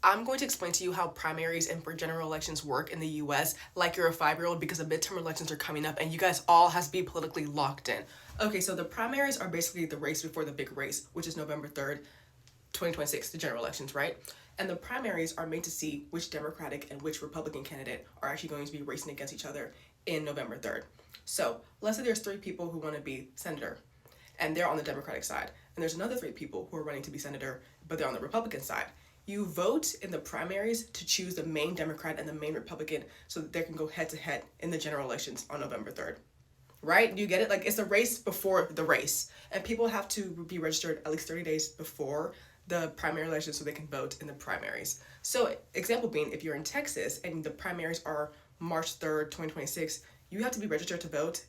I'm going to explain to you how primaries and for general elections work in the US like you're a 5-year-old, because the midterm elections are coming up and you guys all has to be politically locked in. Okay, so the primaries are basically the race before the big race, which is November 3rd, 2026, the general elections, right? And the primaries are made to see which Democratic and which Republican candidate are actually going to be racing against each other in November 3rd. So let's say there's 3 people who want to be senator and they're on the Democratic side. And there's another 3 people who are running to be senator, but they're on the Republican side. You vote in the primaries to choose the main Democrat and the main Republican so that they can go head to head in the general elections on November 3rd. Right? Do you get it? Like, it's a race before the race. And people have to be registered at least 30 days before the primary election so they can vote in the primaries. So, example being, if you're in Texas and the primaries are March 3rd, 2026, you have to be registered to vote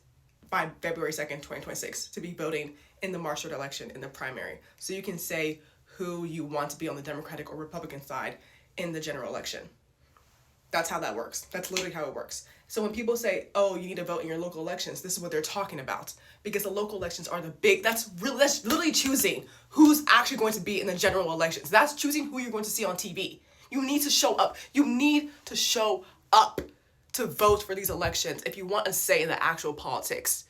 by February 2nd, 2026 to be voting in the March 3rd election in the primary. So you can say who you want to be on the Democratic or Republican side in the general election. That's how that works. That's literally how it works. So when people say, oh, you need to vote in your local elections, this is what they're talking about. Because the local elections are the big, that's literally choosing who's actually going to be in the general elections. That's choosing who you're going to see on TV. You need to show up. You need to show up to vote for these elections if you want a say in the actual politics.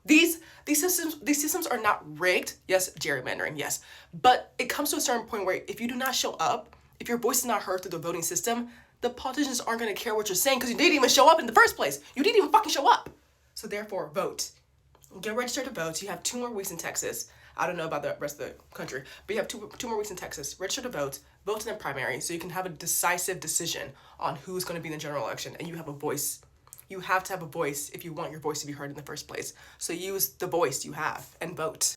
These systems are not rigged. Yes, gerrymandering, yes. But it comes to a certain point where if you do not show up, if your voice is not heard through the voting system, the politicians aren't going to care what you're saying because you didn't even show up in the first place. You didn't even fucking show up. So therefore, vote. Get registered to vote. You have 2 more weeks in Texas. I don't know about the rest of the country, but you have two more weeks in Texas. Register to vote in the primary so you can have a decisive decision on who's going to be in the general election, and you have a voice. You have to have a voice if you want your voice to be heard in the first place. So use the voice you have and vote.